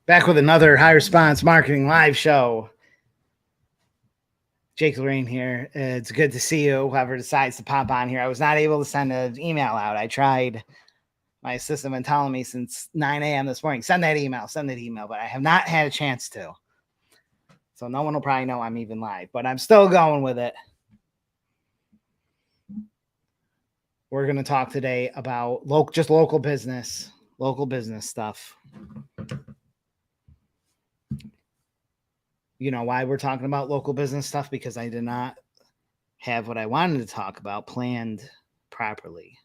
Back with another high response marketing live show. Jake Lorraine here. It's good to see you, whoever decides to pop on here. I was not able to send an email out. I tried. My assistant been telling me since 9 a.m. this morning, send that email, but I have not had a chance to. So no one will probably know I'm even live, but I'm still going with it. We're going to talk today about just local business stuff. You know why we're talking about local business stuff? Because I did not have what I wanted to talk about planned properly.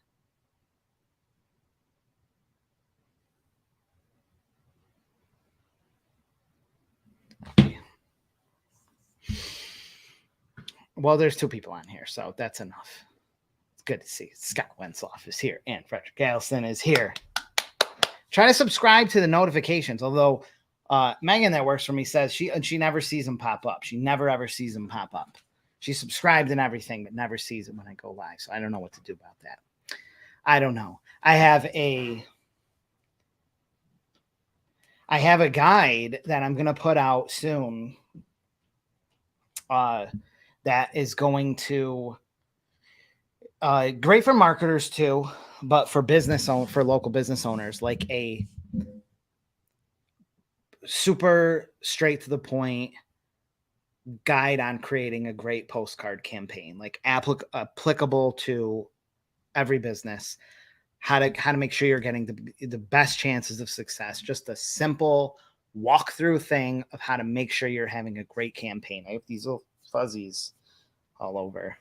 Okay. Well, there's two people on here, so that's enough. It's good to see. Scott Wensloff is here, and Frederick Allison is here. Try to subscribe to the notifications, although Megan that works for me says she never sees them pop up. She never ever sees them pop up. She's subscribed and everything, but never sees it when I go live. So I don't know what to do about that. I don't know. I have a guide that I'm going to put out soon that is going to great for marketers too, but for local business owners, like a super straight to the point guide on creating a great postcard campaign, like applicable to every business, how to make sure you're getting the best chances of success. Just a simple walkthrough thing of how to make sure you're having a great campaign. I have these little fuzzies all over.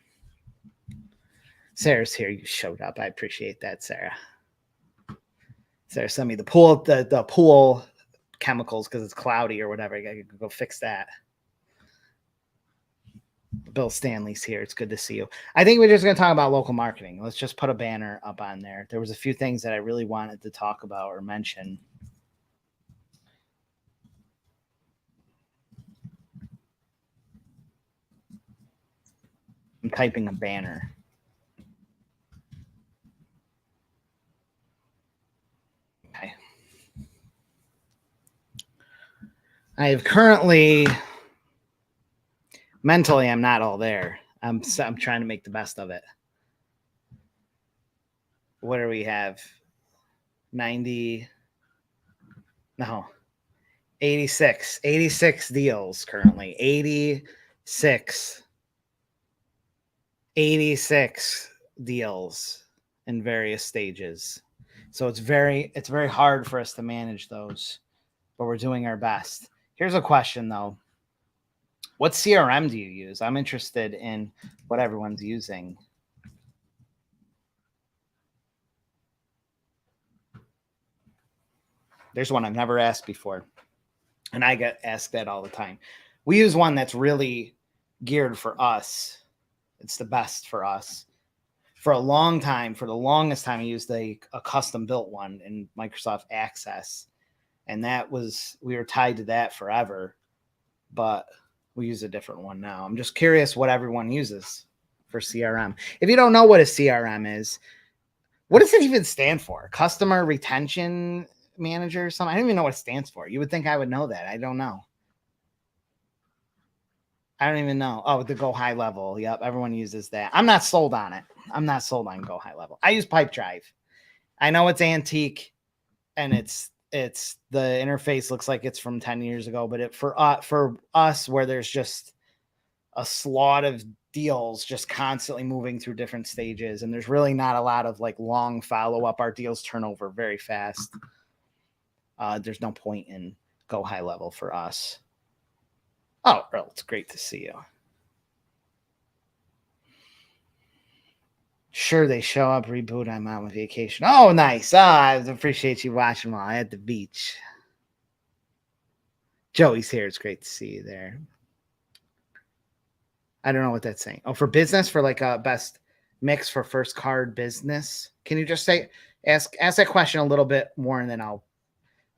Sarah's here. You showed up. I appreciate that, Sarah. Sarah sent me the pool chemicals because it's cloudy or whatever. I gotta go fix that. Bill Stanley's here. It's good to see you. I think we're just going to talk about local marketing. Let's just put a banner up on there. There was a few things that I really wanted to talk about or mention. I'm typing a banner. Okay. I have currently... Mentally, I'm not all there. I'm trying to make the best of it. What do we have? 86 deals currently. 86 deals in various stages. So it's very hard for us to manage those, but we're doing our best. Here's a question though. What CRM do you use? I'm interested in what everyone's using. There's one I've never asked before, and I get asked that all the time. We use one that's really geared for us. It's the best for us. For a long time, for the longest time, I used a custom built one in Microsoft Access, and we were tied to that forever, but we use a different one now. I'm just curious what everyone uses for CRM. If you don't know what a CRM is, what does it even stand for? Customer Retention Manager or something? I don't even know what it stands for. You would think I would know that. I don't know. I don't even know. Oh, the Go High Level. Yep, everyone uses that. I'm not sold on it. I'm not sold on Go High Level. I use Pipedrive. I know it's antique, and it's the interface looks like it's from 10 years ago, but for us where there's just a slot of deals just constantly moving through different stages, and there's really not a lot of like long follow-up, our deals turn over very fast. There's no point in Go High Level for us. Oh, Earl, it's great to see you. Sure, they show up, reboot, I'm on vacation. Oh, nice. I appreciate you watching while I'm at the beach. Joey's here. It's great to see you there. I don't know what that's saying. Oh, for business, for like a best mix for first card business. Can you just ask that question a little bit more, and then I'll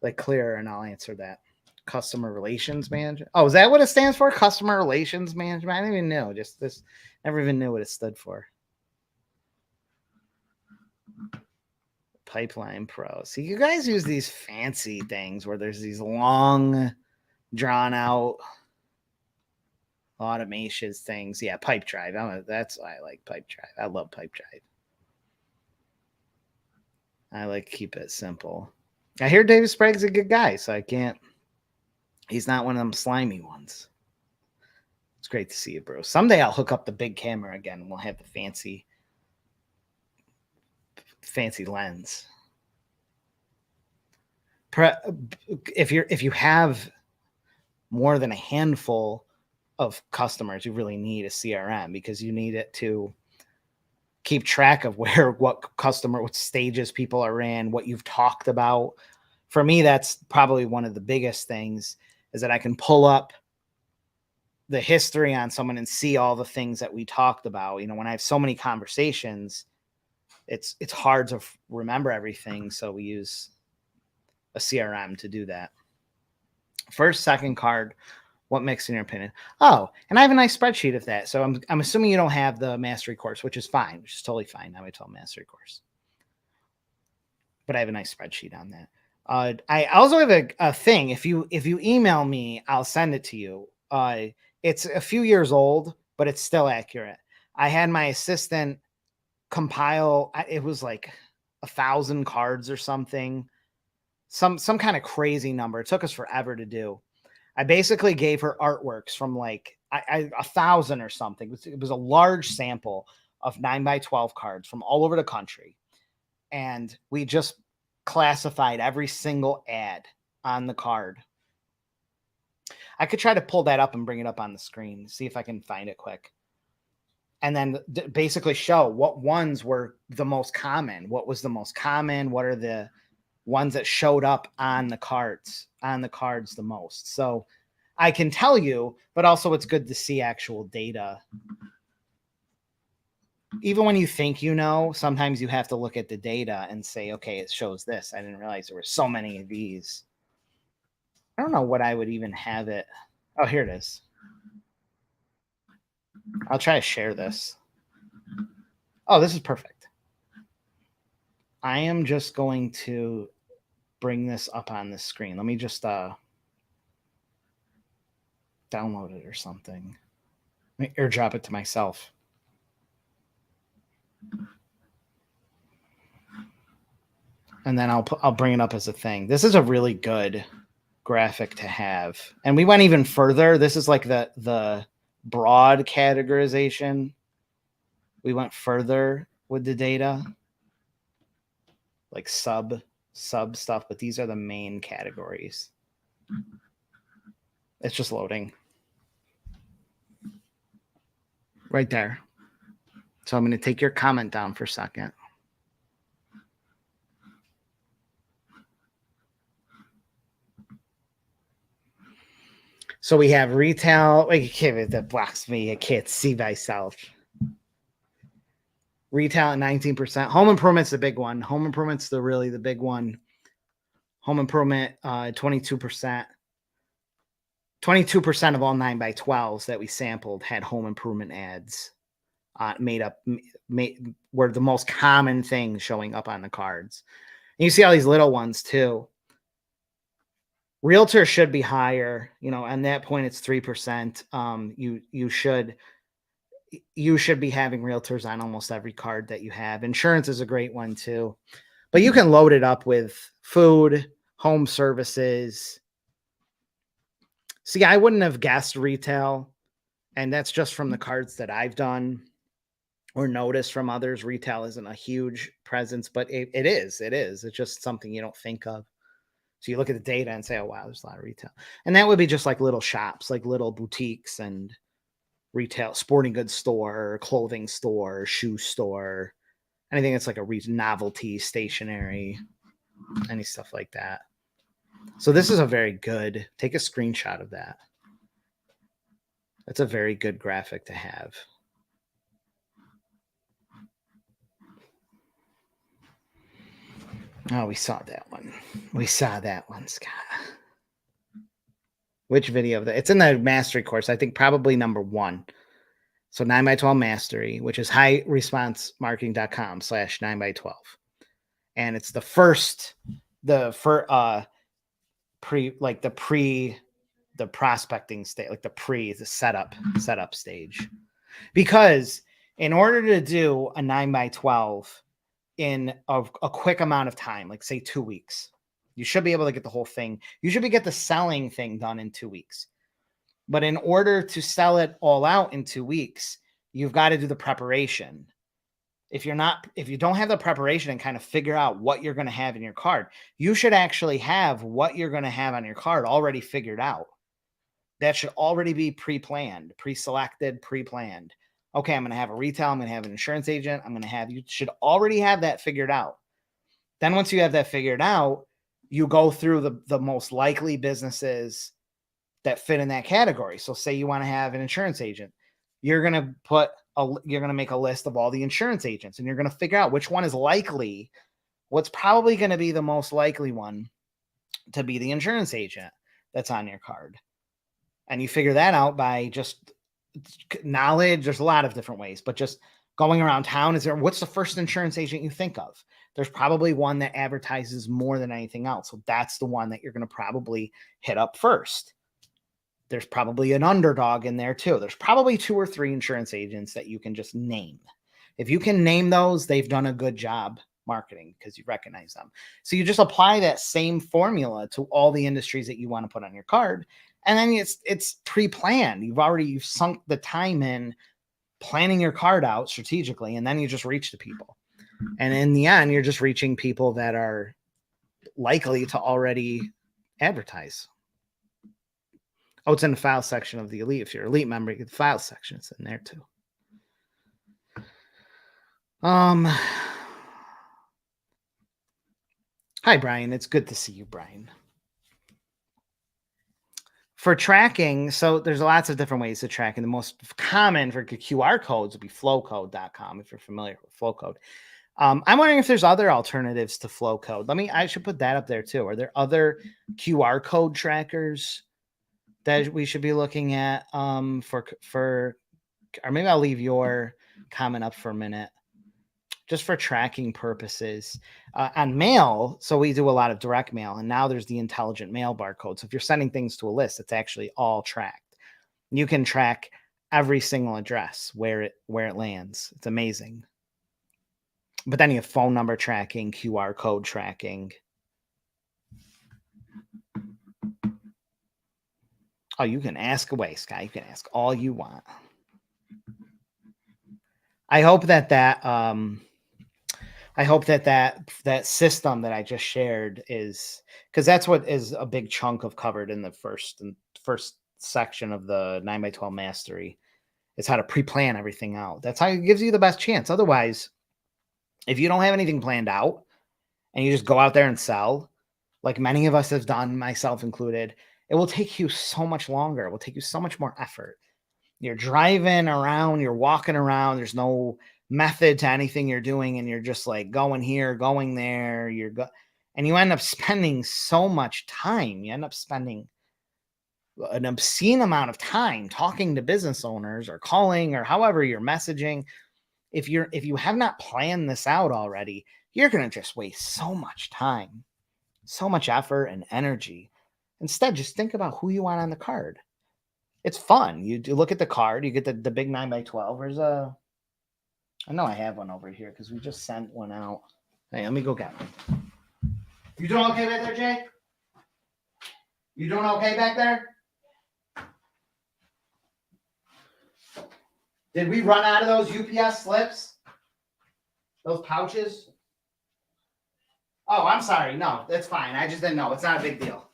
like clear and I'll answer that. Customer Relations Manager. Oh, is that what it stands for? Customer Relations Management? I didn't even know. Never even knew what it stood for. Pipeline Pro. See, you guys use these fancy things where there's these long, drawn out automations things. Yeah, Pipe Drive. That's why I like Pipe Drive. I love Pipe Drive. I like to keep it simple. I hear David Sprague's a good guy, so I can't. He's not one of them slimy ones. It's great to see you, bro. Someday I'll hook up the big camera again and we'll have the fancy lens. If you have more than a handful of customers, you really need a CRM because you need it to keep track of what stages people are in, what you've talked about. For me, that's probably one of the biggest things is that I can pull up the history on someone and see all the things that we talked about. You know, when I have so many conversations, it's hard to remember everything. So we use a CRM to do that. First, second card, what mix in your opinion? Oh, and I have a nice spreadsheet of that. So I'm assuming you don't have the mastery course, which is fine, which is totally fine. Now I tell mastery course. But I have a nice spreadsheet on that. I also have a thing. If you email me, I'll send it to you. It's a few years old, but it's still accurate. I had my assistant compile. It was like 1,000 cards or something. Some kind of crazy number. It took us forever to do. I basically gave her artworks from like 1,000 or something. It was a large sample of 9x12 cards from all over the country. And we just classified every single ad on the card. I could try to pull that up and bring it up on the screen, see if I can find it quick. And then basically show what ones were the most common. What was the most common? What are the ones that showed up on the cards the most? So I can tell you, but also it's good to see actual data. Even when you think you know, sometimes you have to look at the data and say, okay, it shows this. I didn't realize there were so many of these. I don't know what I would even have it. Oh, here it is. I'll try to share this. Oh, this is perfect. I am just going to bring this up on the screen. Let me just download it or something. Let me airdrop it to myself. And then I'll bring it up as a thing. This is a really good graphic to have. And we went even further. This is like the broad categorization. We went further with the data, like sub stuff, but these are the main categories. It's just loading right there. So I'm going to take your comment down for a second. So we have retail. That blocks me. I can't see myself. Retail at 19%. Home improvement's the big one. Home improvement's the big one. Home improvement, 22%. 22% of all 9x12s that we sampled had home improvement ads were the most common thing showing up on the cards. And you see all these little ones too. Realtor should be higher, on that point it's 3%. You should be having realtors on almost every card that you have. Insurance is a great one too, but you can load it up with food, home services. See, I wouldn't have guessed retail, and that's just from the cards that I've done or noticed from others. Retail isn't a huge presence, but it is. It's just something you don't think of. So you look at the data and say, oh, wow, there's a lot of retail. And that would be just like little shops, like little boutiques and retail, sporting goods store, clothing store, shoe store, anything that's like a novelty, stationery, any stuff like that. So this is a very good, take a screenshot of that. That's a very good graphic to have. Oh, we saw that one. Scott. Which video of that? It's in the mastery course. I think probably number 1. So 9x12 mastery, which is highresponsemarketing.com/9x12. and it's the prospecting stage, like the setup stage. Because in order to do a 9x12 in a quick amount of time, like say 2 weeks, you should be able to get the whole thing. You should get the selling thing done in 2 weeks. But in order to sell it all out in 2 weeks, you've got to do the preparation. If you don't have the preparation and kind of figure out what you're going to have in your card, you should actually have what you're going to have on your card already figured out. That should already be pre-planned, pre-selected, pre-planned. Okay, I'm going to have a retail, I'm going to have an insurance agent, you should already have that figured out. Then once you have that figured out, you go through the most likely businesses that fit in that category. So say you want to have an insurance agent, you're going to make a list of all the insurance agents, and you're going to figure out which one is likely, what's probably going to be the most likely one to be the insurance agent that's on your card. And you figure that out by just knowledge. There's a lot of different ways, but just going around town, what's the first insurance agent you think of? There's probably one that advertises more than anything else. So that's the one that you're going to probably hit up first. There's probably an underdog in there too. There's probably 2 or 3 insurance agents that you can just name. If you can name those, they've done a good job marketing because you recognize them. So you just apply that same formula to all the industries that you want to put on your card. And then it's pre-planned. You've sunk the time in planning your card out strategically, and then you just reach the people. And in the end, you're just reaching people that are likely to already advertise. Oh, it's in the file section of the Elite. If you're Elite member, you get the file section. It's in there too. Hi, Brian. It's good to see you, Brian. For tracking, so there's lots of different ways to track, and the most common for QR codes would be flowcode.com if you're familiar with Flowcode. I'm wondering if there's other alternatives to Flowcode. I should put that up there too. Are there other QR code trackers that we should be looking at or maybe I'll leave your comment up for a minute just for tracking purposes on mail. So we do a lot of direct mail, and now there's the intelligent mail barcode. So if you're sending things to a list, it's actually all tracked. You can track every single address where it lands. It's amazing. But then you have phone number tracking, QR code tracking. Oh, you can ask away, Sky. You can ask all you want. I hope that system that I just shared is, because that's what is a big chunk of covered in the first section of the 9x12 mastery. It's how to pre-plan everything out. That's how it gives you the best chance. Otherwise, if you don't have anything planned out and you just go out there and sell, like many of us have done, myself included, it will take you so much longer. It will take you so much more effort. You're driving around, you're walking around, there's no method to anything you're doing, and you're just like going here, going there, and you end up spending so much time. You end up spending an obscene amount of time talking to business owners or calling or however you're messaging. If you have not planned this out already, you're going to just waste so much time, so much effort and energy. Instead, just think about who you want on the card. It's fun. You do look at the card, you get the big 9x12. I know I have one over here because we just sent one out. Hey, let me go get one. You doing okay back there, Jay? You doing okay back there? Did we run out of those UPS slips? Those pouches? Oh, I'm sorry. No, that's fine. I just didn't know. It's not a big deal.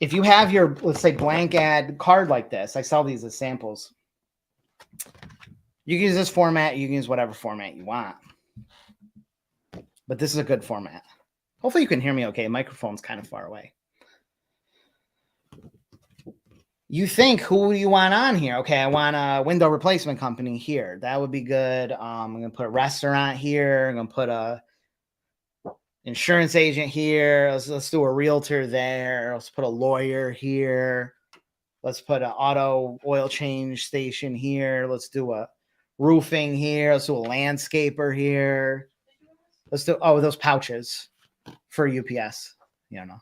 If you have your, let's say, blank ad card like this, I sell these as samples. You can use this format. You can use whatever format you want. But this is a good format. Hopefully you can hear me okay. The microphone's kind of far away. You think, who do you want on here? Okay, I want a window replacement company here. That would be good. I'm going to put a restaurant here. I'm going to put a insurance agent here. Let's do a realtor there. Let's put a lawyer here. Let's put an auto oil change station here. Let's do a roofing here. Let's do a landscaper here. Let's do, oh, those pouches for UPS. You don't know.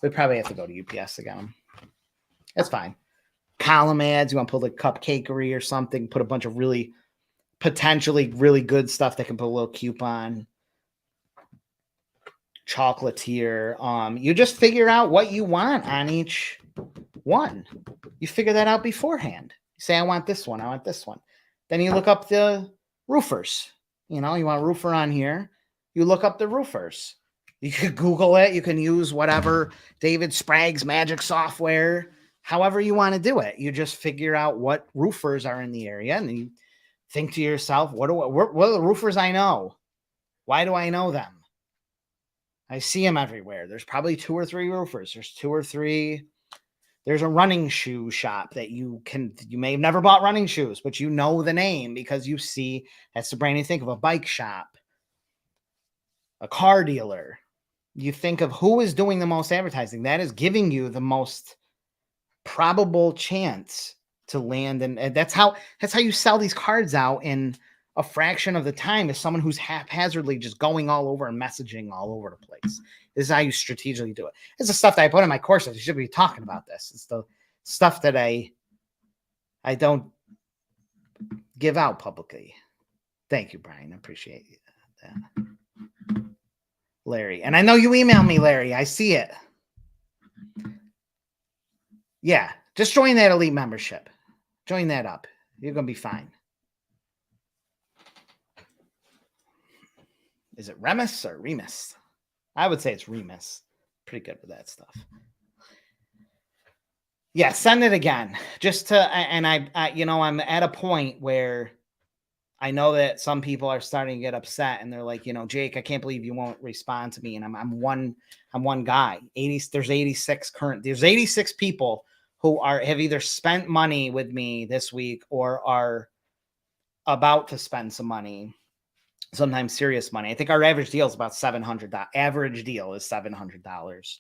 We probably have to go to UPS to get them. That's fine. Column ads. You want to pull the cupcakery or something, put a bunch of really potentially really good stuff that can put a little coupon. Chocolatier. You just figure out what you want on each one. You figure that out beforehand. You say, I want this one. I want this one. Then you look up the roofers. You know, you want a roofer on here. You look up the roofers. You can Google it. You can use whatever David Sprague's magic software, however you want to do it. You just figure out what roofers are in the area, and you think to yourself, what are the roofers I know? Why do I know them? I see them everywhere. There's probably 2 or 3 roofers. There's 2 or 3. There's a running shoe shop that you may have never bought running shoes, but you know the name because you see, that's the brand you think of, a bike shop, a car dealer. You think of who is doing the most advertising. That is giving you the most probable chance to land. And that's how you sell these cards out in a fraction of the time as someone who's haphazardly just going all over and messaging all over the place. This is how you strategically do it. It's the stuff that I put in my courses. You should be talking about this. It's the stuff that I don't give out publicly. Thank you, Brian. I appreciate that. Larry. And I know you emailed me, Larry. I see it. Yeah. Just join that elite membership. Join that up. You're going to be fine. Is it Remus or Remus? I would say it's Remus. Pretty good with that stuff. Yeah, send it again. Just to, and I'm at a point where I know that some people are starting to get upset, and they're like, Jake, I can't believe you won't respond to me. And I'm one guy. There's 86 people who have either spent money with me this week or are about to spend some money. Sometimes serious money. I think our average deal is about $700. Average deal is $700.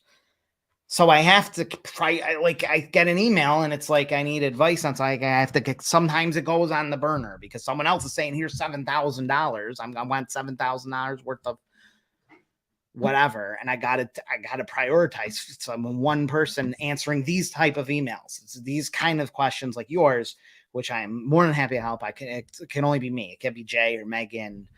So I have to I get an email and it's like, I need advice on something. I have to get, sometimes it goes on the burner because someone else is saying, here's $7,000. I want $7,000 worth of whatever. And I got to prioritize one person answering these type of emails. It's these kind of questions like yours, which I'm more than happy to help. It can only be me. It can't be Jay or Megan.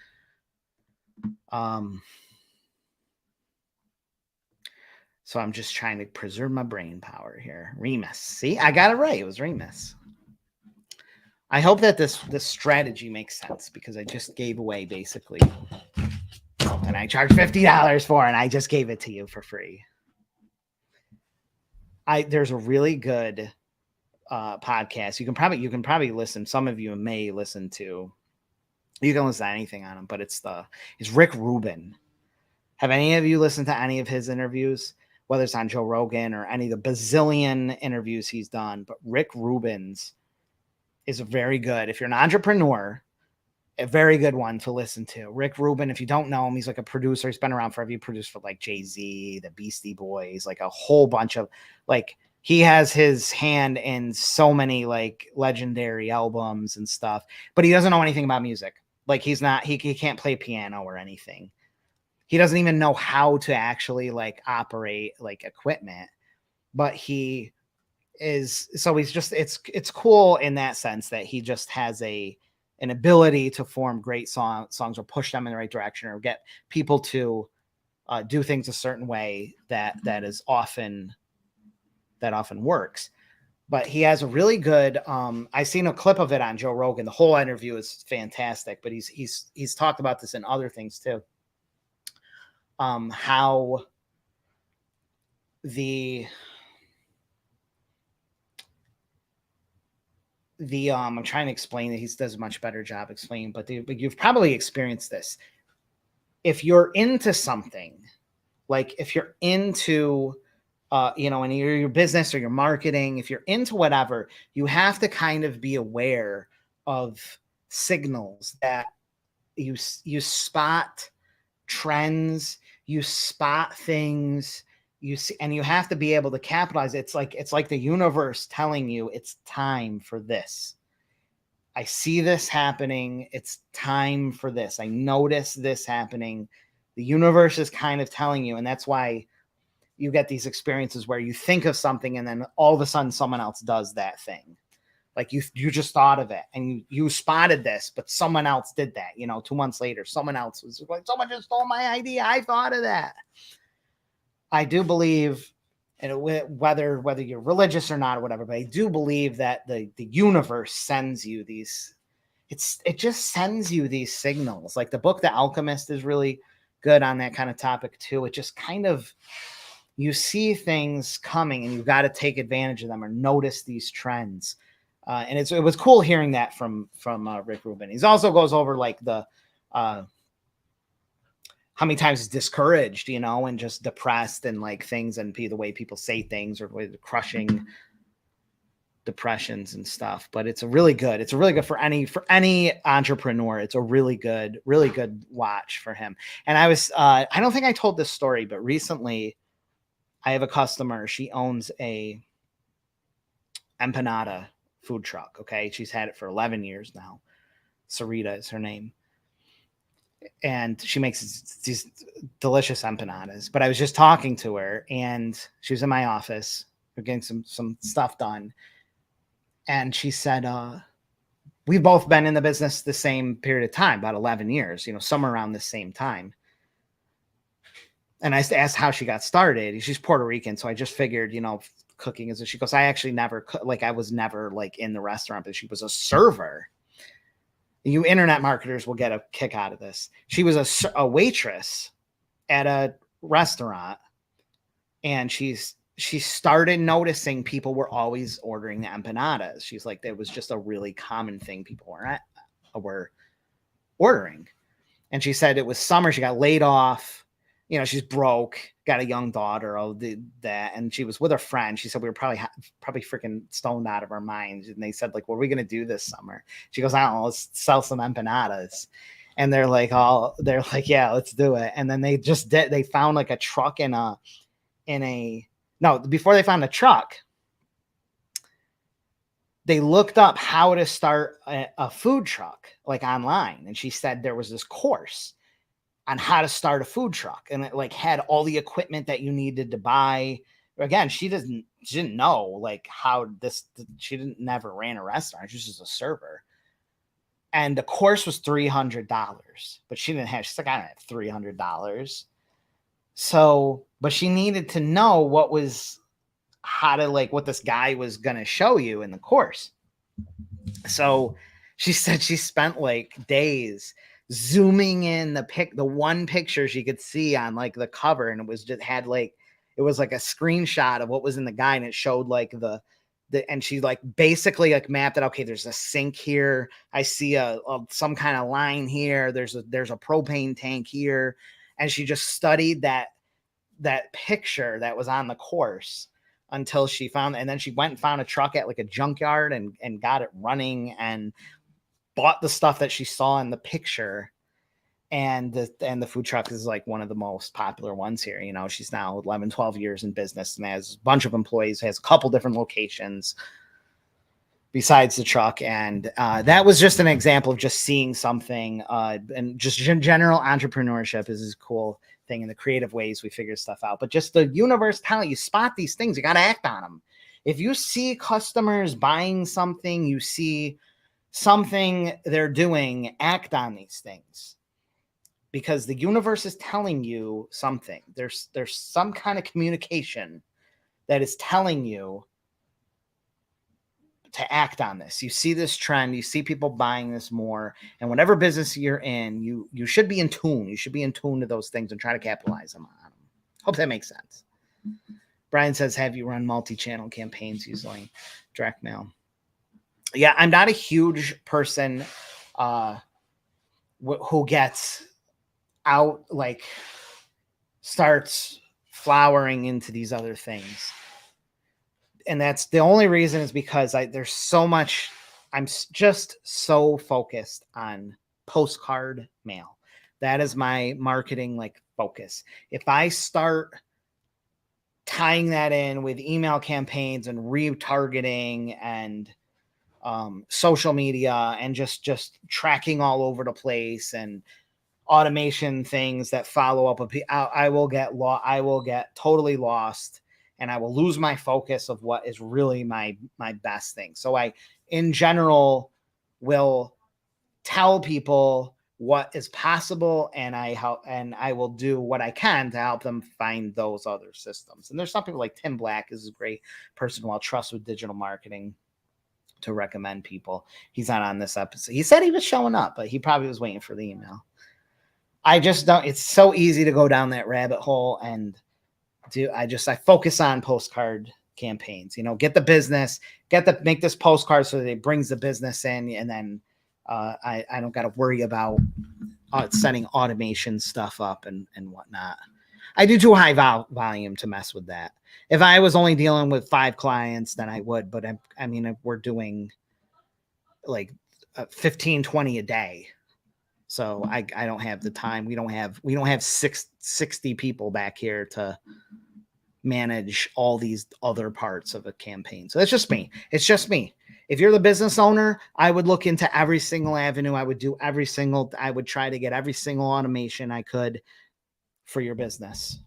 So I'm just trying to preserve my brain power here. Remus. See, I got it right. It was Remus. I hope that this strategy makes sense because I just gave away basically something I charged $50 for, and I just gave it to you for free. There's a really good podcast. You can probably listen. Some of you may listen to. You can listen to anything on him, but it's Rick Rubin. Have any of you listened to any of his interviews, whether it's on Joe Rogan or any of the bazillion interviews he's done? But Rick Rubin's is very good. If you're an entrepreneur, a very good one to listen to. Rick Rubin, if you don't know him, he's like a producer. He's been around forever. He produced for like Jay-Z, the Beastie Boys, like a whole bunch of he has his hand in so many like legendary albums and stuff, but he doesn't know anything about music. Like he can't play piano or anything. He doesn't even know how to actually like operate like equipment, but he's just, it's cool in that sense that he just has an ability to form great songs or push them in the right direction or get people to do things a certain way that often works. But he has a really good, I seen a clip of it on Joe Rogan. The whole interview is fantastic, but he's talked about this in other things too. How I'm trying to explain it. He does a much better job explaining, but you've probably experienced this. If you're into something, like if you're into in your business or your marketing, if you're into whatever, you have to kind of be aware of signals that you spot trends, you spot things you see, and you have to be able to capitalize. It's like the universe telling you it's time for this. I see this happening. It's time for this. I notice this happening. The universe is kind of telling you. And that's why you get these experiences where you think of something and then all of a sudden someone else does that thing. Like you just thought of it and you spotted this, but someone else did that, 2 months later, someone else was like, someone just stole my idea. I thought of that. I do believe, and whether you're religious or not or whatever, but I do believe that the universe sends you these, it just sends you these signals. Like the book, The Alchemist, is really good on that kind of topic too. It just kind of, you see things coming and you've got to take advantage of them or notice these trends. And it was cool hearing that from Rick Rubin. He also goes over like the how many times he's discouraged, and just depressed and like things and the way people say things or the crushing depressions and stuff. But it's really good for any entrepreneur. It's a really good watch for him. And I don't think I told this story, but recently I have a customer. She owns a empanada food truck. Okay. She's had it for 11 years now. Sarita is her name. And she makes these delicious empanadas. But I was just talking to her and she was in my office. We're getting some stuff done. And she said, we've both been in the business the same period of time, about 11 years, somewhere around the same time. And I asked how she got started. She's Puerto Rican. So I just figured, cooking is, she goes, I actually never I was never like in the restaurant, but she was a server. You internet marketers will get a kick out of this. She was a waitress at a restaurant, and she started noticing people were always ordering the empanadas. She's like, that was just a really common thing people were ordering. And she said it was summer. She got laid off. She's broke, got a young daughter, that. And she was with her friend. She said, we were probably freaking stoned out of our minds. And they said, like, what are we going to do this summer? She goes, I don't know, let's sell some empanadas. And they're like, yeah, let's do it. And then they found like a truck before they found a truck, they looked up how to start a food truck, like online. And she said there was this course on how to start a food truck, and it like had all the equipment that you needed to buy. Again, she didn't know like how she never ran a restaurant. She was just a server. And the course was $300, but she's like, I don't have $300. So, but she needed to know what this guy was going to show you in the course. So she said she spent like days zooming in the one picture she could see on like the cover, and it was like a screenshot of what was in the guide, and it showed like and she like basically like mapped it. Okay, there's a sink here. I see some kind of line here. There's a propane tank here, and she just studied that picture that was on the course until she found, and then she went and found a truck at like a junkyard and got it running and bought the stuff that she saw in the picture. And the food truck is like one of the most popular ones here. She's now 11, 12 years in business and has a bunch of employees, has a couple different locations besides the truck. And that was just an example of just seeing something, and just general entrepreneurship is a cool thing, in the creative ways we figure stuff out. But just the universe telling you, spot these things, you got to act on them. If you see customers buying something, you see something they're doing, act on these things, because the universe is telling you something. There's some kind of communication that is telling you to act on this. You see this trend, you see people buying this more, and whatever business you're in, you should be in tune. You should be in tune to those things and try to capitalize on them. Hope that makes sense. Brian says, have you run multi-channel campaigns using direct mail? Yeah, I'm not a huge person who gets out, like starts flowering into these other things. And that's the only reason, is because there's so much, I'm just so focused on postcard mail. That is my marketing like focus. If I start tying that in with email campaigns and retargeting and social media and just tracking all over the place and automation things that follow up. I will get I will get totally lost, and I will lose my focus of what is really my best thing. So I, in general, will tell people what is possible, and I will do what I can to help them find those other systems. And there's some people like Tim Black is a great person who I'll trust with digital marketing to recommend people. He's not on this episode. He said he was showing up, but he probably was waiting for the email. I just don't, it's so easy to go down that rabbit hole and I focus on postcard campaigns, get the business, make this postcard so that it brings the business in. And then I don't got to worry about setting automation stuff up and whatnot. I do too high volume to mess with that. If I was only dealing with 5 clients, then I would, but I mean, if we're doing like 15, 20 a day. So I don't have the time. We don't have 60 people back here to manage all these other parts of a campaign. So that's just me. It's just me. If you're the business owner, I would look into every single avenue. I would try to get every single automation I could for your business.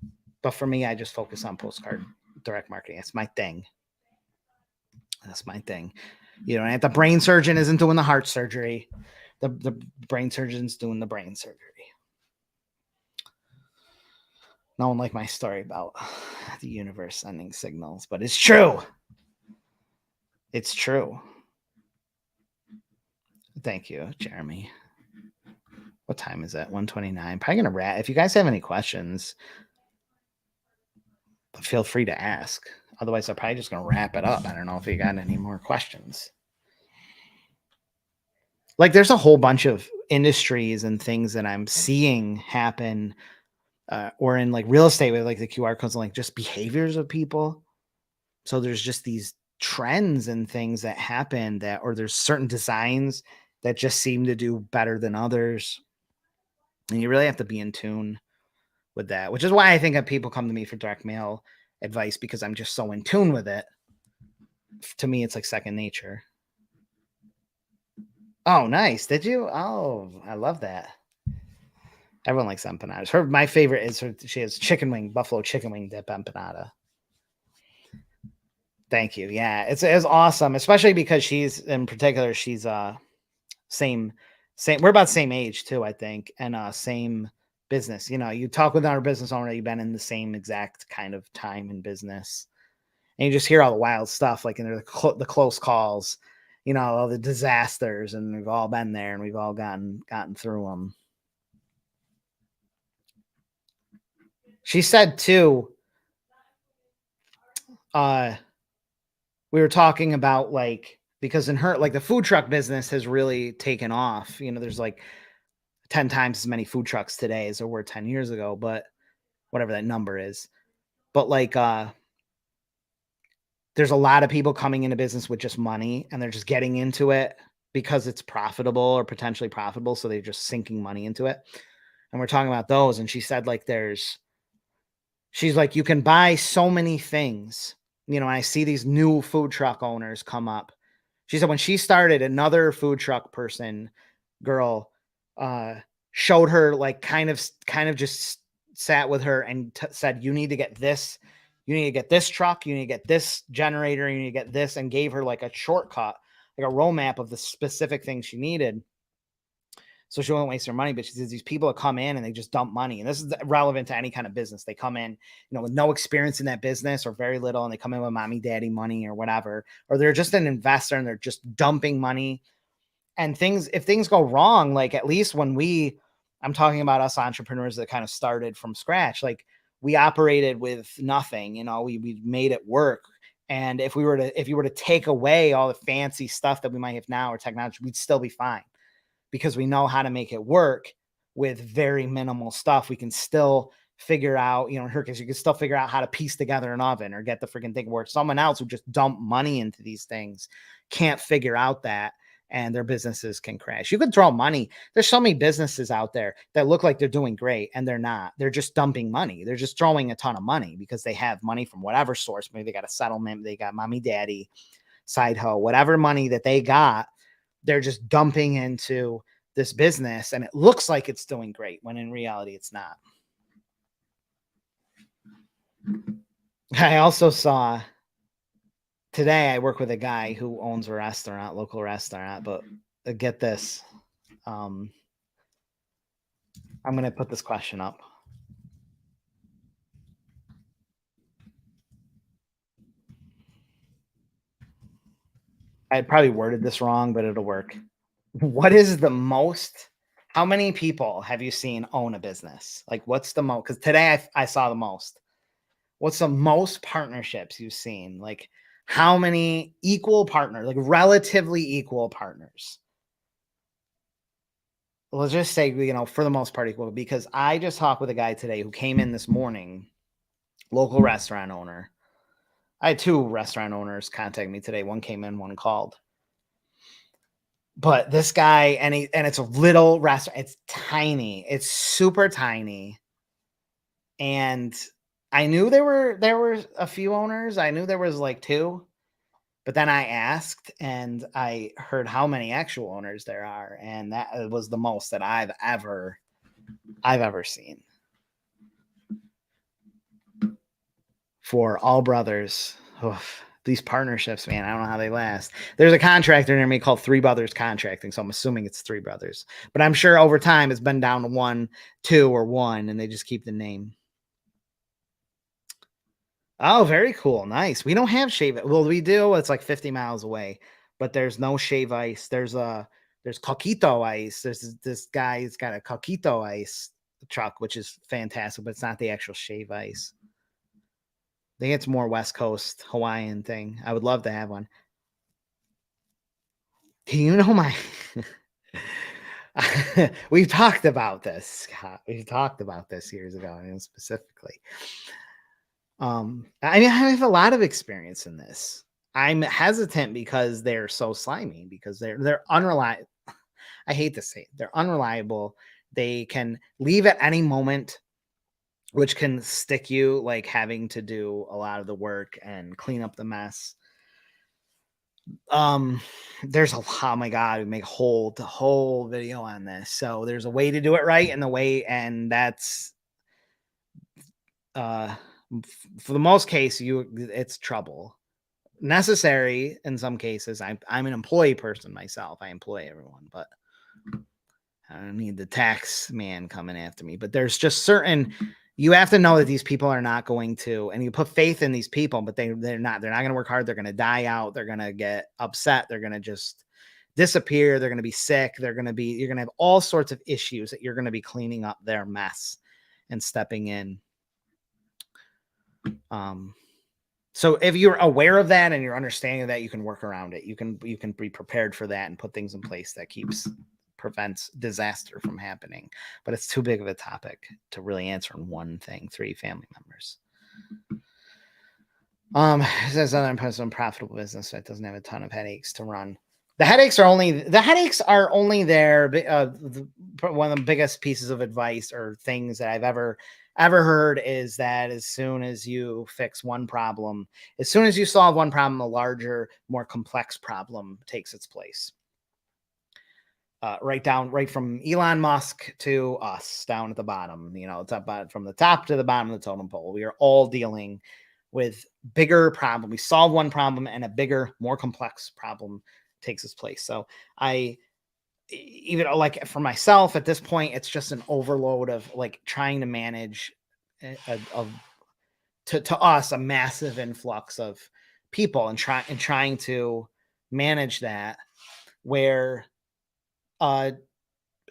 But for me, I just focus on postcard direct marketing. That's my thing. And the brain surgeon isn't doing the heart surgery. The brain surgeon's doing the brain surgery. No one liked my story about the universe sending signals, but it's true. It's true. Thank you, Jeremy. What time is it? 1:29. Probably gonna wrap. If you guys have any questions, feel free to ask. Otherwise, I'm probably just gonna wrap it up. I don't know if you got any more questions. Like, there's a whole bunch of industries and things that I'm seeing happen, or in like real estate with like the QR codes and like just behaviors of people. So there's just these trends and things that happen or there's certain designs that just seem to do better than others. And you really have to be in tune with that, which is why I think that people come to me for direct mail advice, because I'm just so in tune with it. To me, it's like second nature. Oh, nice. Did you? Oh, I love that. Everyone likes empanadas. My favorite is she has buffalo chicken wing dip empanada. Thank you. Yeah, it's awesome, especially because she's same. We're about the same age too, I think, and same business. You talk with our business owner, you've been in the same exact kind of time in business, and you just hear all the wild stuff, like in the close calls, all the disasters, and we've all been there, and we've all gotten through them. She said too, we were talking about like, because in her, like the food truck business has really taken off. There's like 10 times as many food trucks today as there were 10 years ago, but whatever that number is. But like, there's a lot of people coming into business with just money, and they're just getting into it because it's profitable or potentially profitable. So they're just sinking money into it. And we're talking about those. And she said, like, she's like, you can buy so many things. I see these new food truck owners come up. She said when she started, another food truck girl, showed her, like, kind of just sat with her and said, you need to get this. You need to get this truck. You need to get this generator. You need to get this, and gave her like a shortcut, like a roadmap of the specific things she needed. So she won't waste her money. But she says these people that come in and they just dump money. And this is relevant to any kind of business. They come in, with no experience in that business or very little, and they come in with mommy, daddy money or whatever, or they're just an investor and they're just dumping money. And if things go wrong, like, at least I'm talking about us entrepreneurs that kind of started from scratch. Like, we operated with nothing, we made it work. And if you were to take away all the fancy stuff that we might have now or technology, we'd still be fine, because we know how to make it work with very minimal stuff. We can still figure out, in her case, you can still figure out how to piece together an oven or get the freaking thing to work. Someone else who just dump money into these things can't figure out that, and their businesses can crash. You can throw money. There's so many businesses out there that look like they're doing great, and they're not. They're just dumping money. They're just throwing a ton of money because they have money from whatever source. Maybe they got a settlement. They got mommy, daddy, side hoe, whatever money that they got, they're just dumping into this business, and it looks like it's doing great when in reality it's not. I also saw today, I work with a guy who owns a restaurant, local restaurant, but get this. I'm going to put this question up. I probably worded this wrong, but it'll work. What is the most? How many people have you seen own a business? Like, what's the most? Because today I saw the most. What's the most partnerships you've seen? Like, how many equal partners, like relatively equal partners? Let's just say, for the most part, equal, because I just talked with a guy today who came in this morning, local restaurant owner. I had 2 restaurant owners contact me today. One came in, one called. But this guy, and it's a little restaurant. It's tiny. It's super tiny. And I knew there were a few owners. I knew there was like 2. But then I asked, and I heard how many actual owners there are, and that was the most that I've ever seen. For all brothers. Oof, these partnerships, man, I don't know how they last. There's a contractor near me called Three Brothers Contracting, so I'm assuming it's 3 brothers. But I'm sure over time it's been down to 1, 2, or 1, and they just keep the name. Oh, very cool. Nice. We don't have shave. Well, we do. It's like 50 miles away, but there's no shave ice. There's coquito ice. There's this guy who's got a coquito ice truck, which is fantastic, but it's not the actual shave ice. I think it's more West Coast Hawaiian thing. I would love to have one. Do you know my we've talked about this, Scott. We've talked about this years ago, specifically. I mean, I have a lot of experience in this. I'm hesitant because they're so slimy, because they're unreliable. I hate to say it. They're unreliable. They can leave at any moment, which can stick you, like having to do a lot of the work and clean up the mess. There's oh my God, we make the whole video on this. So there's a way to do it right, and that's for the most case, it's trouble. Necessary in some cases. I'm an employee person myself. I employ everyone, but I don't need the tax man coming after me. But there's just certain, you have to know that these people are not going to, and you put faith in these people, but they're not going to work hard. They're going to die out. They're going to get upset. They're going to just disappear. They're going to be sick. You're going to have all sorts of issues that you're going to be cleaning up their mess and stepping in. So if you're aware of that and you're understanding that, you can work around it. You can be prepared for that and put things in place that prevents disaster from happening. But it's too big of a topic to really answer in one thing. 3 family members. It says other person profitable business, so it doesn't have a ton of headaches to run. The headaches are only there. One of the biggest pieces of advice or things that I've ever heard is that as soon as you fix one problem, as soon as you solve one problem, a larger, more complex problem takes its place. Right from Elon Musk to us down at the bottom, it's up from the top to the bottom of the totem pole. We are all dealing with bigger problem. We solve one problem and a bigger, more complex problem takes its place. So even like for myself at this point, it's just an overload of like trying to manage to us a massive influx of people and trying to manage that, where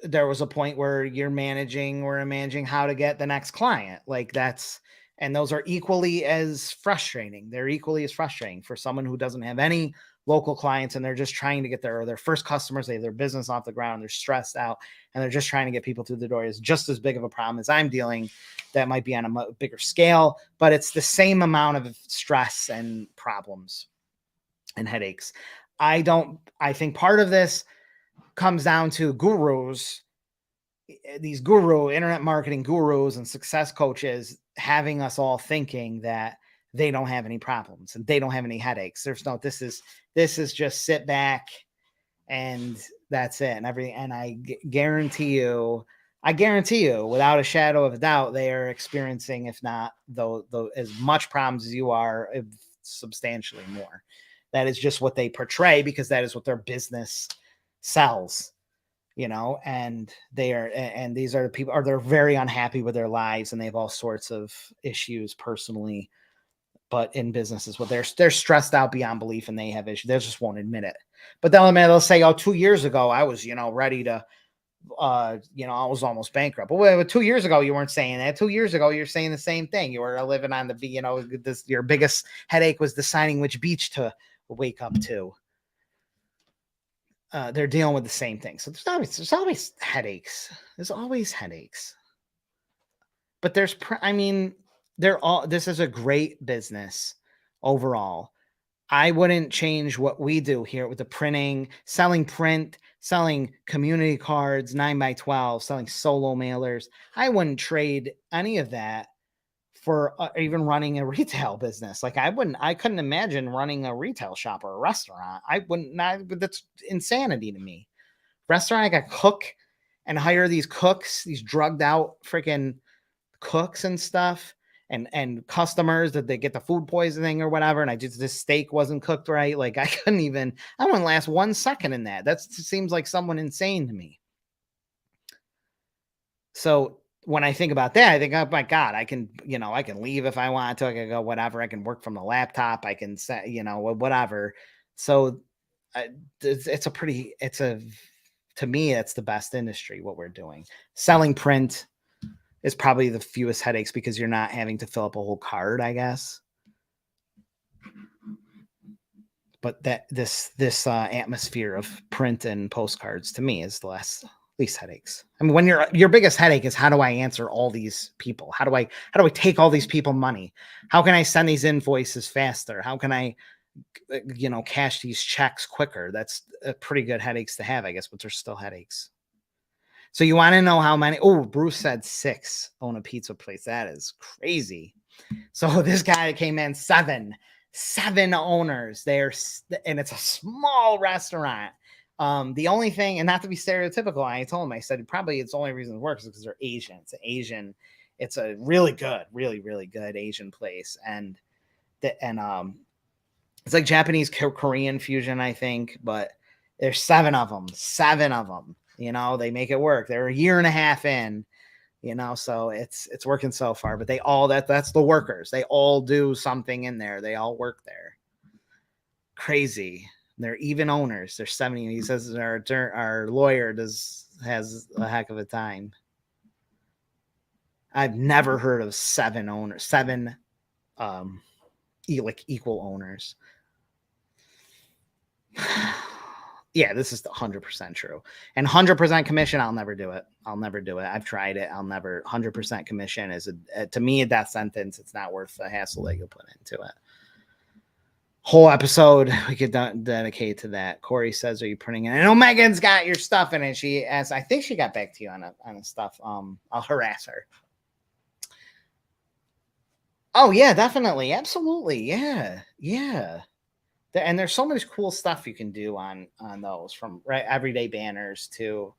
there was a point where we're managing how to get the next client. Like and those are equally as frustrating. They're equally as frustrating for someone who doesn't have any local clients and they're just trying to get their first customers, they have their business off the ground, they're stressed out, and they're just trying to get people through the door. Is just as big of a problem as I'm dealing. That might be on a bigger scale, but it's the same amount of stress and problems and headaches. I think part of this comes down to gurus, these internet marketing gurus and success coaches having us all thinking that they don't have any problems and they don't have any headaches. There's no, this is just sit back and that's it. And everything. And I guarantee you, without a shadow of a doubt, they are experiencing, if not though as much problems as you are, if substantially more. That is just what they portray, because that is what their business sells, and these are the people, or they're very unhappy with their lives and they have all sorts of issues personally, but in businesses, well, they're stressed out beyond belief and they have issues. They just won't admit it. But they'll say, oh, 2 years ago, I was, ready to, I was almost bankrupt. But 2 years ago, you weren't saying that. 2 years ago, you're saying the same thing. You were living on the, your biggest headache was deciding which beach to wake up to. They're dealing with the same thing. So there's always headaches. There's always headaches. But this is a great business overall. I wouldn't change what we do here with the printing, selling print, selling community cards, 9x12, selling solo mailers. I wouldn't trade any of that for even running a retail business. Like I couldn't imagine running a retail shop or a restaurant. That's insanity to me. Restaurant, I got cook and hire these cooks, these drugged out freaking cooks and stuff, and customers that they get the food poisoning or whatever. And this steak wasn't cooked right. Like I wouldn't last 1 second in that. That seems like someone insane to me. So when I think about that, I think, oh my God, I can leave if I want to. I can go whatever. I can work from the laptop. I can say, whatever. So to me, it's the best industry, what we're doing. Selling print is probably the fewest headaches because you're not having to fill up a whole card, I guess. But this atmosphere of print and postcards to me is the least headaches. I mean, when your biggest headache is, how do I answer all these people? How do I take all these people money? How can I send these invoices faster? How can I, cash these checks quicker? That's pretty good headaches to have, I guess, but there's still headaches. So you want to know how many? Oh, Bruce said 6 own a pizza place. That is crazy. So this guy came in 7 owners there, and it's a small restaurant. The only thing, and not to be stereotypical, I told him, I said, probably it's the only reason it works is because they're Asian. It's a really good, really, really good Asian place. And it's like Japanese Korean fusion, I think, but there's 7 of them. They make it work. They're a year and a half in, so it's working so far, but they all, that's the workers. They all do something in there. They all work there. Crazy. They're even owners. They're 70. He says our lawyer has a heck of a time. I've never heard of 7 owners, 7 equal owners. Yeah, this is 100% true. And 100% commission, I'll never do it. I've tried it. 100% commission is to me a death sentence. It's not worth the hassle that you'll put into it. Whole episode we could dedicate to that. Corey says, are you printing it? I know Megan's got your stuff in it. She asked, I think she got back to you on the stuff. I'll harass her. Oh yeah, definitely. Absolutely. Yeah. And there's so much cool stuff you can do on those, from everyday banners to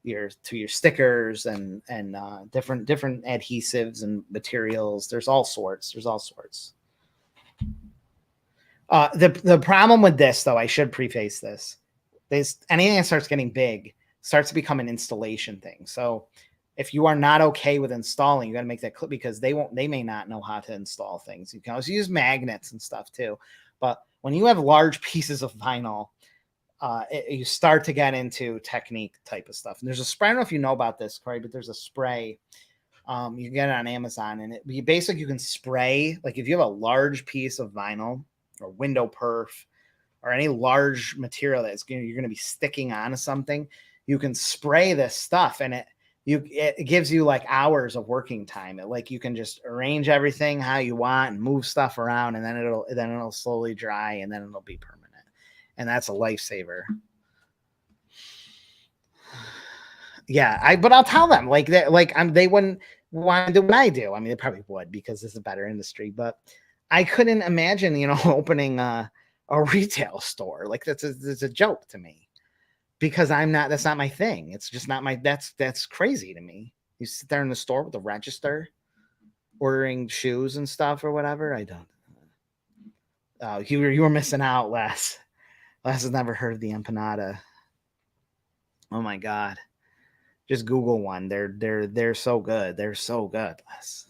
your stickers and different adhesives and materials. There's all sorts. The problem with this, though, I should preface this. Anything that starts getting big starts to become an installation thing. So if you are not okay with installing, you got to make that clear, because they may not know how to install things. You can also use magnets and stuff too. But when you have large pieces of vinyl, you start to get into technique type of stuff. And there's a spray. I don't know if you know about this, Corey, but there's a spray. You can get it on Amazon, and you can spray, like if you have a large piece of vinyl or window perf or any large material that's you're going to be sticking onto something, you can spray this stuff, and it gives you like hours of working time. You can just arrange everything how you want and move stuff around, and then it'll slowly dry, and then it'll be permanent. And that's a lifesaver. Yeah, but I'll tell them they wouldn't want to do what I do. I mean, they probably would, because it's a better industry, but I couldn't imagine, opening a retail store. Like that's a joke to me because that's not my thing. It's just not that's crazy to me. You sit there in the store with the register ordering shoes and stuff or whatever. I don't. You were missing out, Les. Les has never heard of the empanada. Oh my God. Just Google one. They're so good. They're so good, Les.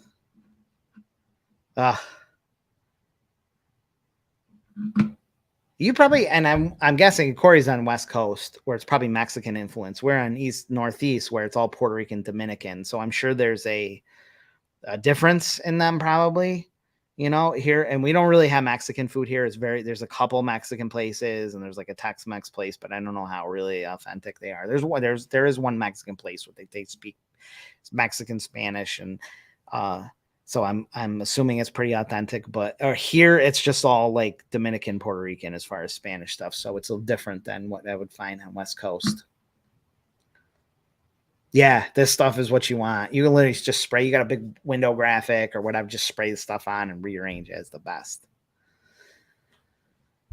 You probably, and I'm guessing Corey's on West Coast where it's probably Mexican influence. We're on East Northeast where it's all Puerto Rican, Dominican. So I'm sure there's a difference in them probably, here. And we don't really have Mexican food here. There's a couple Mexican places and there's like a Tex-Mex place, but I don't know how really authentic they are. There is one Mexican place where they speak Mexican Spanish and so I'm assuming it's pretty authentic, but here it's just all like Dominican, Puerto Rican as far as Spanish stuff. So it's a little different than what I would find on West Coast. Yeah, this stuff is what you want. You can literally just spray. You got a big window graphic or whatever, just spray the stuff on and rearrange it as the best.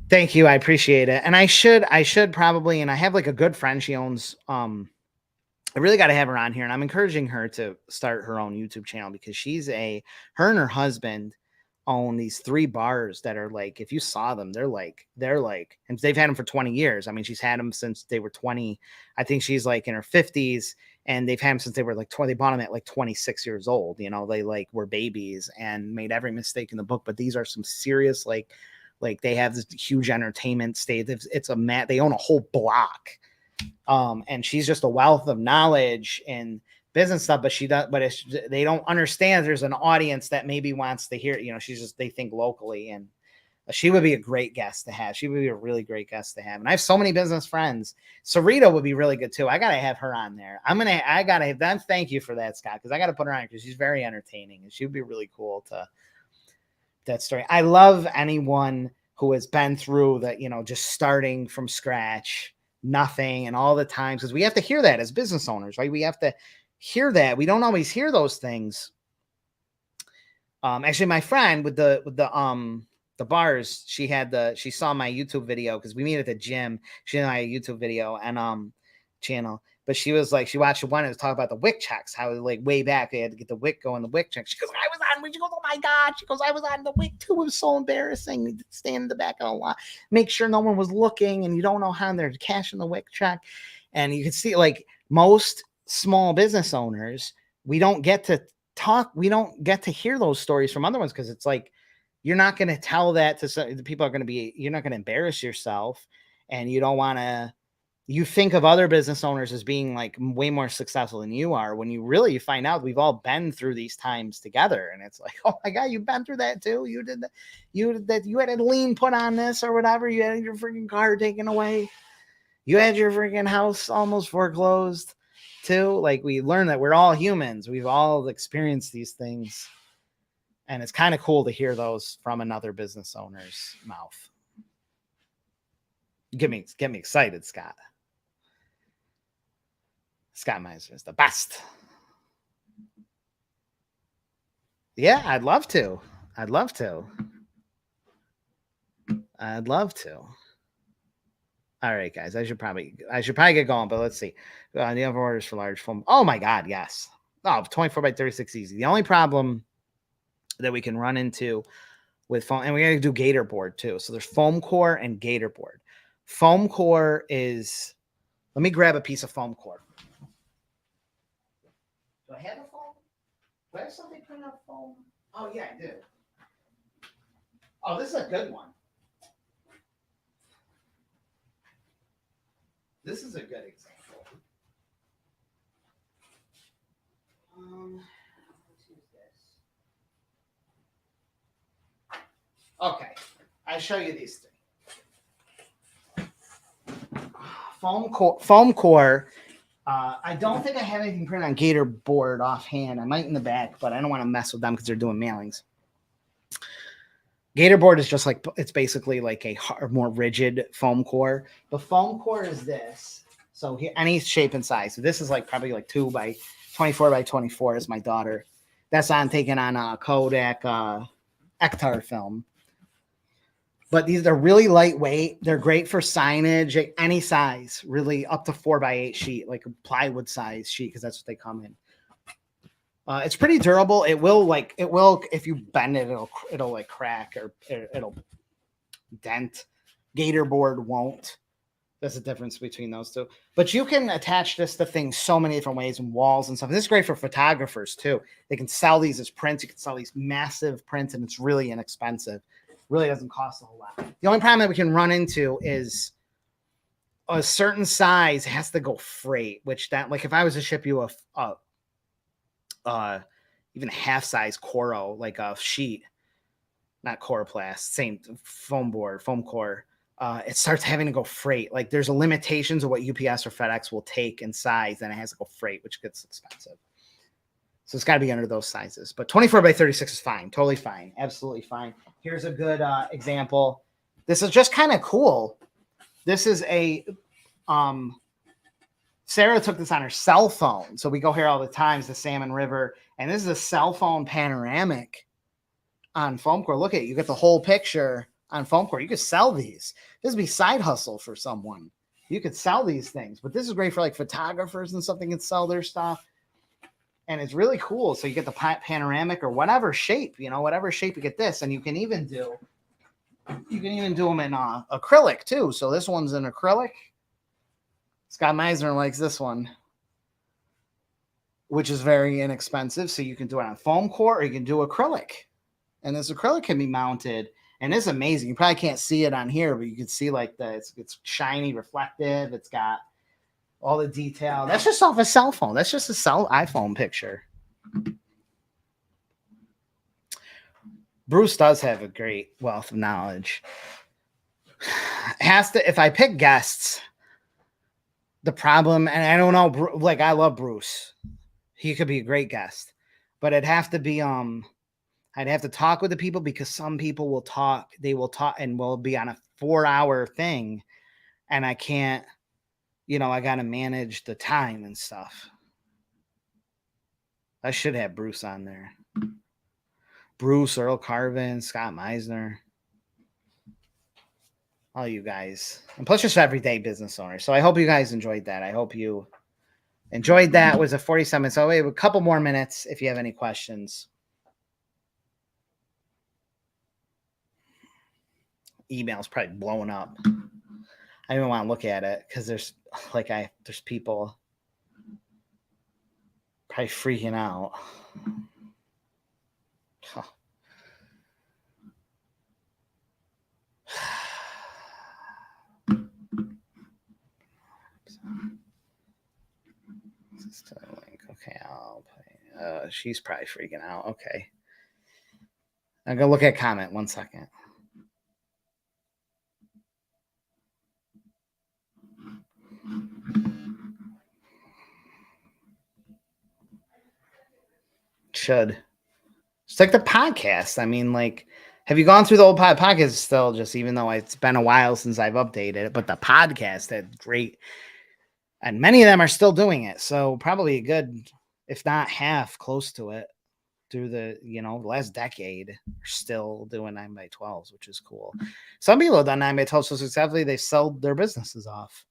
Thank you. I appreciate it. And I should probably, and I have like a good friend. She owns, I really got to have her on here, and I'm encouraging her to start her own YouTube channel because her and her husband own these 3 bars that are like, if you saw them, they're like, and they've had them for 20 years. I mean, she's had them since they were 20. I think she's like in her 50s, and they've had them since they were like 20. They bought them at like 26 years old. They like were babies and made every mistake in the book. But these are some serious, like they have this huge entertainment state. They own a whole block. And she's just a wealth of knowledge and business stuff, but they don't understand there's an audience that maybe wants to hear, they think locally, and she would be a great guest to have. She would be a really great guest to have. And I have so many business friends. Sarita would be really good too. I got to have her on there. I got to have them. Thank you for that, Scott. Cause I got to put her on because she's very entertaining and she would be really cool to that story. I love anyone who has been through that, just starting from scratch, nothing, and all the times, because we have to hear that as business owners, right? We have to hear that. We don't always hear those things. Actually, my friend with the bars, she saw my YouTube video because we meet at the gym. She had my YouTube video and channel, but she was like, she watched one and was talking about the WIC checks, how like way back they had to get the WIC going, the WIC check. She goes, I was on. She goes, oh my God. She goes, I was on the WIC too. It was so embarrassing. We stand in the back of the lot, make sure no one was looking, and you don't know how they're cashing the WIC check. And you can see, like most small business owners, we don't get to talk. We don't get to hear those stories from other ones because it's like, you're not going to tell that to the people you're not going to embarrass yourself, and you don't want to. You think of other business owners as being like way more successful than you are, when you find out we've all been through these times together. And it's like, oh my God, you've been through that too. You did that. You had a lien put on this or whatever. You had your freaking car taken away. You had your freaking house almost foreclosed too. Like, we learn that we're all humans. We've all experienced these things. And it's kind of cool to hear those from another business owner's mouth. Get me excited, Scott. Scott Meiser is the best. Yeah, I'd love to. All right, guys. I should probably get going, but let's see. Do you have orders for large foam? Oh my God, yes. Oh, 24 by 36 easy. The only problem that we can run into with foam, and we got to do gator board too. So there's foam core and gator board. Foam core is, let me grab a piece of foam core. Do I have a foam? Do I have something printed out foam? Oh yeah, I do. Oh, this is a good one. This is a good example. Let's use this. Okay, I show you these things. Foam core. I don't think I have anything printed on gator board offhand. I might in the back, but I don't want to mess with them because they're doing mailings. Gator board is just like, it's basically like a more rigid foam core. The foam core is this. So here, any shape and size. So this is like probably like 2 by 24 by 24 is my daughter. That's on taking on a Kodak hectare film. But these are really lightweight. They're great for signage, any size, really up to 4x8 sheet, like a plywood size sheet, because that's what they come in. It's pretty durable. It will if you bend it, it'll like crack or it'll dent. Gator board won't. There's a difference between those two. But you can attach this to things so many different ways, and walls and stuff. This is great for photographers too. They can sell these as prints. You can sell these massive prints, and it's really inexpensive. Really doesn't cost a whole lot. The only problem that we can run into is a certain size has to go freight, which that, like if I was to ship you even a half size Coro, like a sheet, not Coroplast, same foam core, it starts having to go freight. Like there's a limitations of what UPS or FedEx will take in size, and it has to go freight, which gets expensive. So it's got to be under those sizes. But 24x36 is fine. Totally fine. Absolutely fine. Here's a good example. This is just kind of cool. This is a Sarah took this on her cell phone. So we go here all the time. It's the Salmon River. And this is a cell phone panoramic on foam core. Look at it. You get the whole picture on foam core. You could sell these. This would be side hustle for someone. You could sell these things. But this is great for like photographers and stuff. They can sell their stuff. And it's really cool. So you get the panoramic or whatever shape, whatever shape you get this. And you can even do them in acrylic too. So this one's in acrylic. Scott Meisner likes this one, which is very inexpensive. So you can do it on foam core or you can do acrylic. And this acrylic can be mounted. And it's amazing. You probably can't see it on here, but you can see like it's shiny, reflective. It's got all the detail. That's just off a cell phone. That's just a iPhone picture. Bruce does have a great wealth of knowledge. If I pick guests, the problem, and I don't know, like I love Bruce. He could be a great guest, but it'd have to be, I'd have to talk with the people because some people will talk, and we'll be on a 4-hour thing. And I can't, I got to manage the time and stuff. I should have Bruce on there. Bruce, Earl Carvin, Scott Meisner. All you guys. And plus just everyday business owners. So I hope you guys enjoyed that. I hope you enjoyed that. It was a 47 minutes. So we have a couple more minutes if you have any questions. Email's probably blowing up. I don't even want to look at it because there's people probably freaking out. Huh. Okay, I'll play. She's probably freaking out. Okay. I'm going to look at comment 1 second. Should. It's like the podcast. I mean, like, have you gone through the old podcast still, just even though it's been a while since I've updated it, but the podcast had great, and many of them are still doing it. So probably a good, if not half, close to it through the, last decade are still doing 9x12s, which is cool. Some people have done 9x12 so successfully, they sold their businesses off.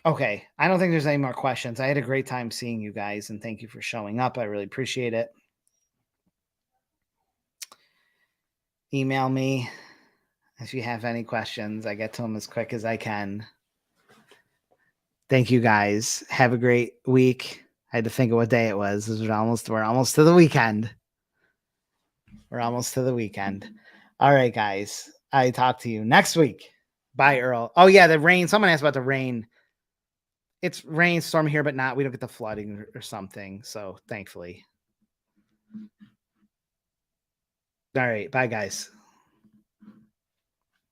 Okay. I don't think there's any more questions. I had a great time seeing you guys, and thank you for showing up. I really appreciate it. Email me if you have any questions. I get to them as quick as I can. Thank you guys. Have a great week. I had to think of what day it was. We're almost to the weekend. We're almost to the weekend. All right, guys. I talk to you next week. Bye, Earl. Oh yeah, the rain. Someone asked about the rain. It's rainstorm here, but we don't get the flooding or something. So thankfully. All right. Bye, guys.